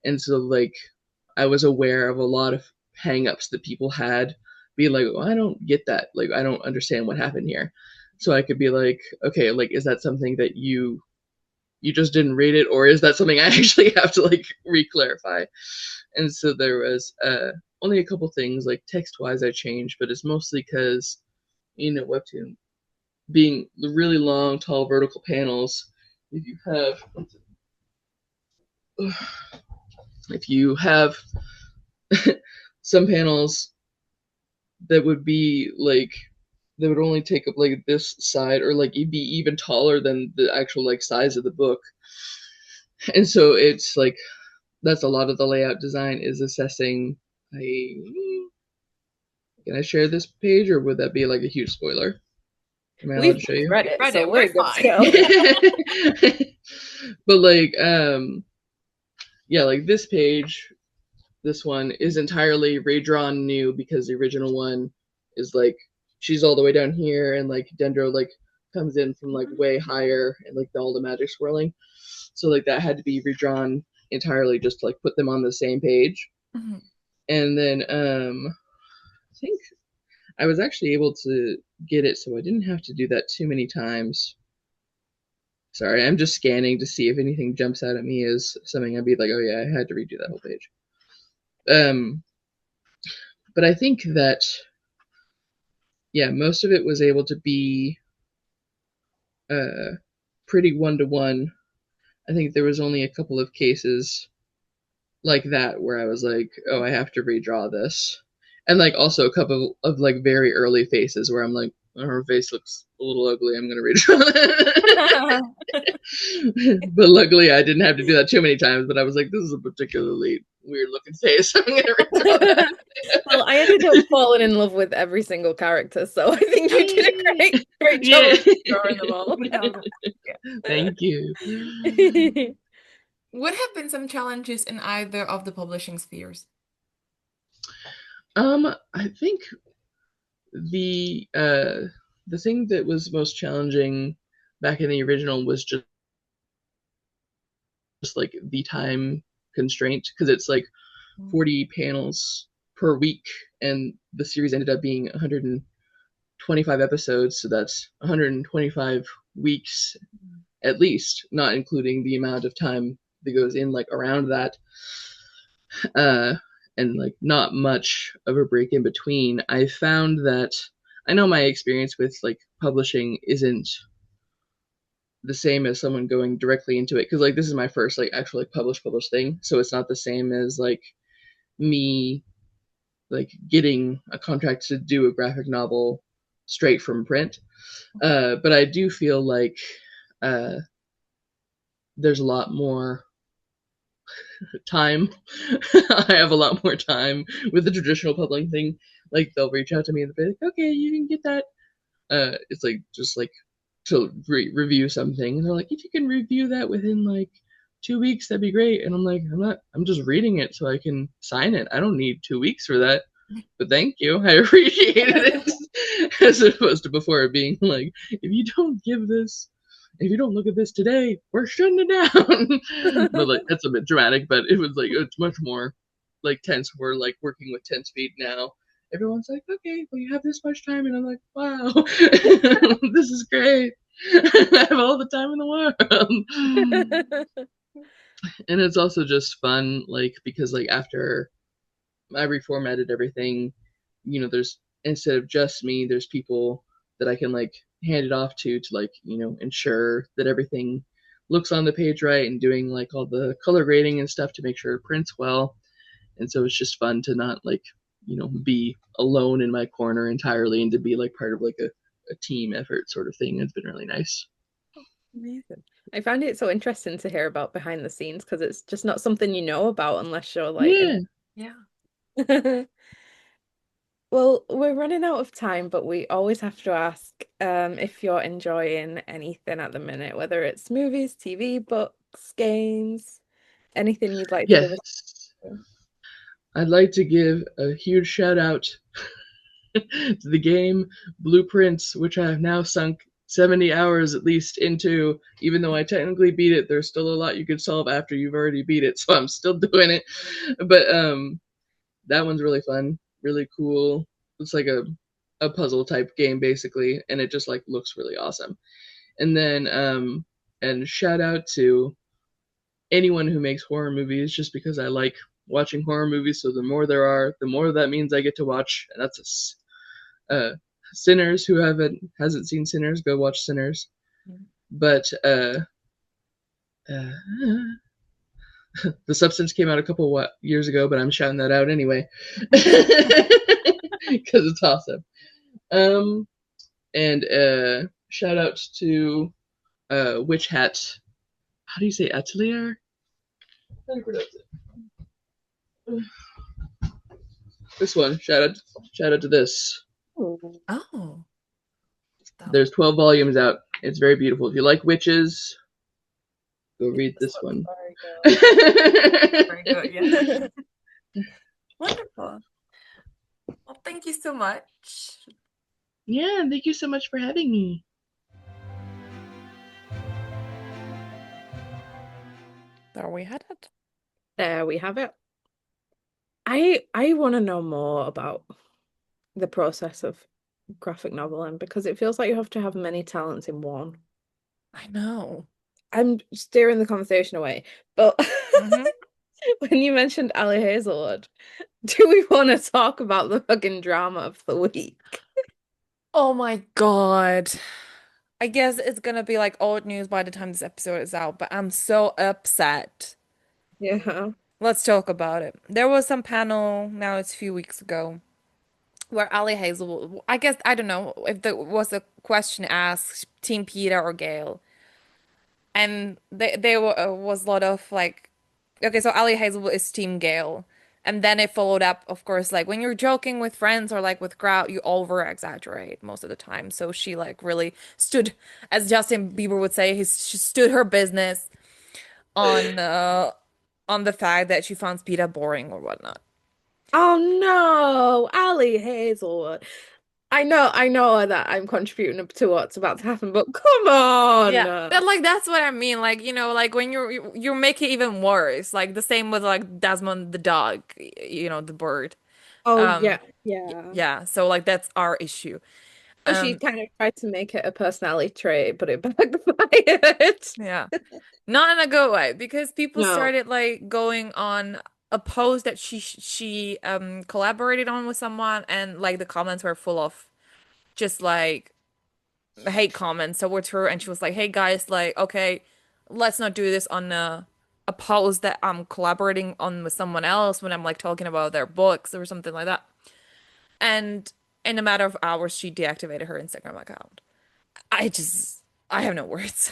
And so like I was aware of a lot of hangups that people had, being like, well, I don't get that. Like I don't understand what happened here. So I could be like, okay, like is that something that you just didn't read it, or is that something I actually have to like re-clarify? And so there was only a couple things like text-wise I changed, but it's mostly because Webtoon being the really long, tall, vertical panels. If you have, if you have some panels that would be like that would only take up like this side, or like it'd be even taller than the actual like size of the book. And so it's like that's a lot of the layout design is assessing. Can I share this page, or would that be like a huge spoiler? Am I allowed We've to show you? read it, so We're we're good fine. to go. But like, yeah, like this page, this one is entirely redrawn new because the original one is like she's all the way down here, and like Dendro like comes in from like way higher, and like all the magic swirling. So like that had to be redrawn entirely just to like put them on the same page. And then I think I was actually able to get it so I didn't have to do that too many times. Sorry, I'm just scanning to see if anything jumps out at me as something I'd be like, oh yeah, I had to redo that whole page. But I think that yeah, most of it was able to be pretty one-to-one. I think there was only a couple of cases like that where I was like, oh, I have to redraw this. And like also a couple of like very early faces where I'm like, oh, her face looks a little ugly, I'm gonna redraw it. But luckily I didn't have to do that too many times, but I was like, this is a particularly weird looking face. I'm gonna redraw that. Well, I ended up falling in love with every single character, so I think you did a great job of drawing them all. Thank you. Would have been some challenges in either of the publishing spheres? I think the thing that was most challenging back in the original was just like the time constraint, because it's like 40 panels per week, and the series ended up being 125 episodes, so that's 125 weeks at least, not including the amount of time that goes in like around that. And like not much of a break in between. I found that I know my experience with like publishing isn't the same as someone going directly into it, because like this is my first like actual like published thing, so it's not the same as like me like getting a contract to do a graphic novel straight from print. But I do feel like there's a lot more time. I have a lot more time with the traditional publishing thing. Like they'll reach out to me and they'll be like, okay, you can get that. It's like just like to review something, and they're like, if you can review that within like 2 weeks, that'd be great. And I'm like, I'm just reading it so I can sign it. I don't need 2 weeks for that. But thank you, I appreciated it. As opposed to before being like, if you don't look at this today, we're shutting it down. But like that's a bit dramatic, but it was like it's much more like tense. We're like working with tense feet now. Everyone's like, okay, well you have this much time, and I'm like, wow, this is great. I have all the time in the world. And it's also just fun, like because like after I reformatted everything, there's instead of just me, there's people that I can like hand it off to like, ensure that everything looks on the page right and doing like all the color grading and stuff to make sure it prints well. And so it's just fun to not like, be alone in my corner entirely and to be like part of like a team effort sort of thing. It's been really nice. Amazing. I find it so interesting to hear about behind the scenes because it's just not something you know about unless you're like in Yeah. it. Well, we're running out of time, but we always have to ask if you're enjoying anything at the minute, whether it's movies, TV, books, games, anything you'd like to give us. Yes. I'd like to give a huge shout out to the game Blueprints, which I have now sunk 70 hours at least into. Even though I technically beat it, there's still a lot you could solve after you've already beat it, so I'm still doing it. But that one's really fun, really cool. It's like a puzzle type game basically, and it just like looks really awesome. And then and shout out to anyone who makes horror movies just because I like watching horror movies, so the more there are, the more that means I get to watch, and that's Sinners. Who hasn't seen Sinners, go watch Sinners. But uh, The Substance came out a couple years ago, but I'm shouting that out anyway because it's awesome. And shout out to Witch Hat. How do you say Atelier? How do you pronounce it? This one. Shout out to this. Oh. There's 12 volumes out. It's very beautiful. If you like witches, go read this one. Very good, yeah. Wonderful. Well, thank you so much. Yeah, thank you so much for having me. There we had it. There we have it. I want to know more about the process of graphic noveling because it feels like you have to have many talents in one. I know. I'm steering the conversation away, but Mhm. when you mentioned Ali Hazelwood, do we want to talk about the fucking drama of the week? Oh my God. I guess it's gonna be like old news by the time this episode is out, but I'm so upset. Yeah. Let's talk about it. There was some panel, now it's a few weeks ago, where Ali Hazel, I guess, I don't know if there was a question asked, Team Peter or Gale. And there was a lot of like, okay, so Ali Hazel is Team Gale. And then it followed up, of course, like when you're joking with friends or like with crowd, you over exaggerate most of the time. So she like really stood, as Justin Bieber would say, she stood her business on the fact that she found Speeda boring or whatnot. Oh no, Ali Hazelwood. I know that I'm contributing to what's about to happen, but come Yeah, on. like that's what I mean. Like, like when you make it even worse. Like the same with like Desmond the dog, the bird. Oh Um, yeah, yeah. yeah, so like that's our issue. So she Um, kind of tried to make it a personality trait, but it backfired. yeah. Not in a good way because people No. started like going on a post that she collaborated on with someone and like the comments were full of just like hate comments towards her and she was like, "Hey guys, like okay, let's not do this on a post that I'm collaborating on with someone else when I'm like talking about their books or something like that." And in a matter of hours, she deactivated her Instagram account. I just, I have no words.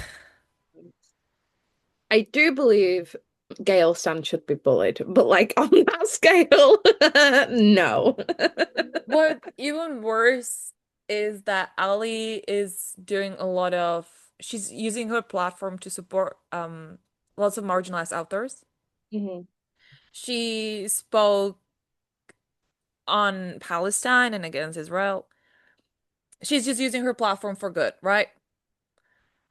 I do believe Gail Stan should be bullied, but like on that scale, no. What even worse is that Ali is doing a lot of, she's using her platform to support lots of marginalized authors. Mhm. She spoke on Palestine and against Israel. She's just using her platform for good, right?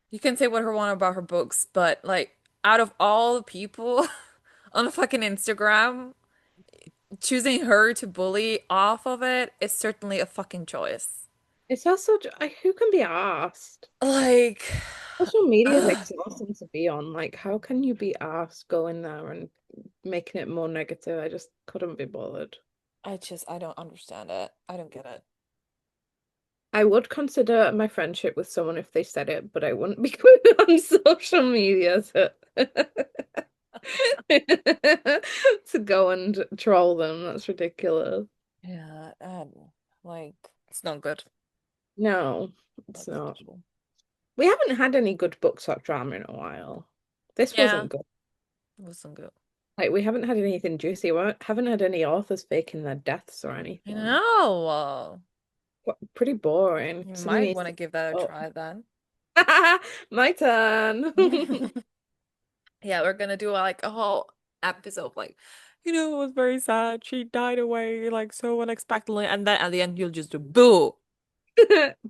You can say what her want about her books, but like out of all the people on the fucking Instagram, choosing her to bully off of it is certainly a fucking choice. It's also who can be asked? Like, Social media is ugh, exhausting to be on. Like, how can you be asked going there and making it more negative? I just couldn't be bothered. I don't understand it. I don't get it. I would consider my friendship with someone if they said it, but I wouldn't be putting it on social media to go and troll them. That's ridiculous. Yeah, like it's not good. No, Not it's good not. at all. We haven't had any good book swap drama in a while. This Yeah, wasn't good. it wasn't good. Like we haven't had anything juicy. We haven't had any authors faking their deaths or I anything. know. Pretty boring. You Something might needs want to to give that a up. try then. My turn. Yeah, we're gonna do like a whole episode like, it was very sad. She died away like so unexpectedly, and then at the end you'll just do boo.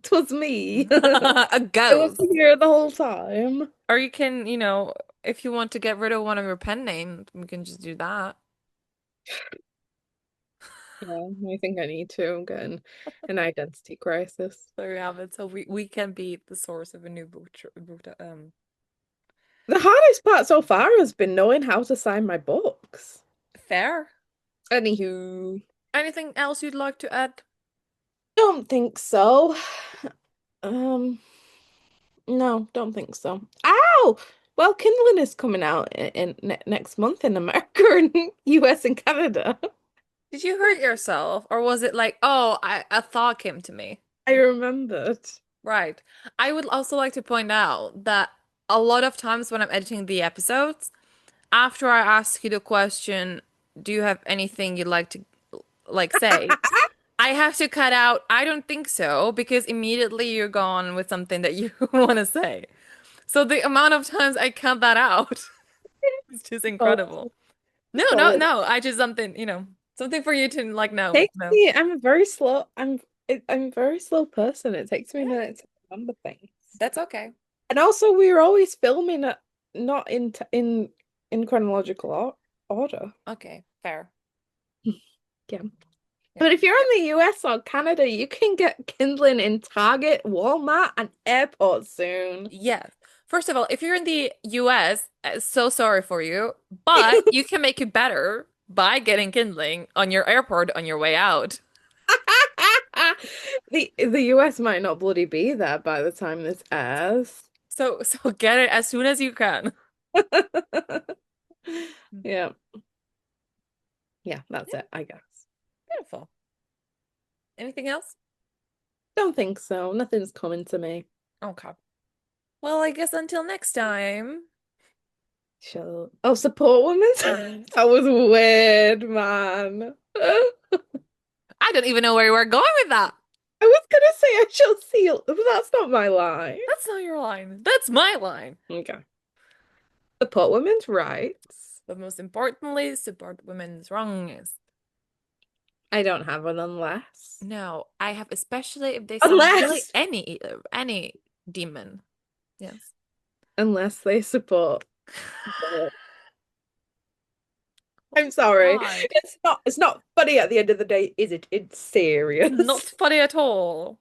'Twas me. A I was ghost. here the whole time. Or you can, if you want to get rid of one of your pen names, we can just do that. Yeah, I think I need to. I'm getting an identity crisis. There you have it. So we can be the source of a new The hardest part so far has been knowing how to sign my books. fair. Anywho, Anything else you'd like to add? don't think so. Um, no, don't think so. Ow! Well, Kindling is coming out in next month in America and US and Canada. Did you hurt yourself? Or was it like, oh, a thought came to me? I remembered. Right. I would also like to point out that a lot of times when I'm editing the episodes, after I ask you the question, do you have anything you'd like to say? I have to cut out, I don't think so, because immediately you're gone with something that you want to say. So the amount of times I cut that out is just Oh, incredible. No, no, solid. no. I just something, something for you to like know. Takes No. me, I'm a very slow, I'm a very slow person. It takes me a Yeah, minute to remember things. that's okay. And also we're always filming it not in chronological order. Okay, fair. Yeah. Yeah. But if you're in the US or Canada, you can get Kindling in Target, Walmart, and airports soon. Yes. First of all, if you're in the US, so sorry for you, but you can make it better by getting Kindling on your airport on your way out. The US might not bloody be there by the time this airs. So get it as soon as you can. Yeah. Yeah, that's it, I guess. Beautiful. Anything else? Don't think so. Nothing's coming to me. Okay. Well, I guess until next time. Sure. Oh, support women? That was weird, man. I don't even know where we're going with that. I was gonna say I shall seal, but that's not my line. That's not your line. That's my line. Okay. Support women's rights. But most importantly, support women's wrongs. I don't have an unless. No, I have especially if they say really any demon. Yes. Unless they support. I'm sorry. God. It's not funny at the end of the day, is it? It's serious. Not funny at all.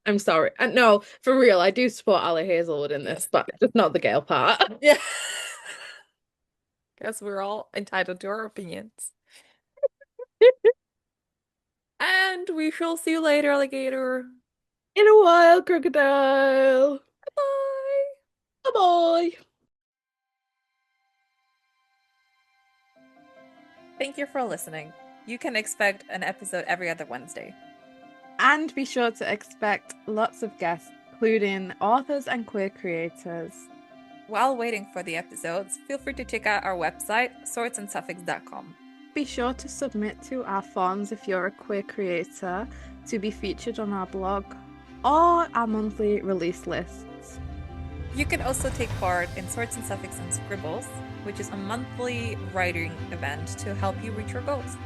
I'm sorry. And no, for real, I do support Ali Hazelwood in this, Yes. but just not the Gale part. Yeah. Guess we're all entitled to our opinions. And we shall see you later, alligator. In a while, crocodile. Bye. Bye-bye. Thank you for listening. You can expect an episode every other Wednesday. And be sure to expect lots of guests, including authors and queer creators. While waiting for the episodes, feel free to check out our website, swordsandsuffix.com. Be sure to submit to our forms if you're a queer creator to be featured on our blog or our monthly release lists. You can also take part in Swords and Suffix and Scribbles, which is a monthly writing event to help you reach your goals.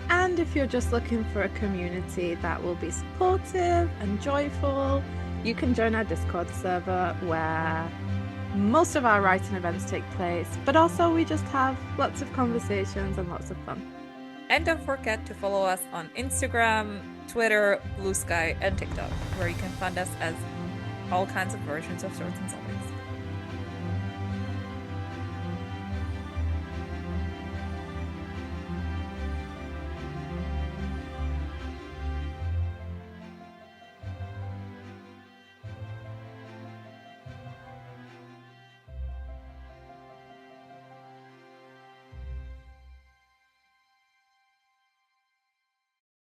And if you're just looking for a community that will be supportive and joyful, you can join our Discord server where most of our writing events take place, but also we just have lots of conversations and lots of fun. And don't forget to follow us on Instagram, Twitter, Blue Sky, and TikTok, where you can find us as all kinds of versions of Swords and Suffix.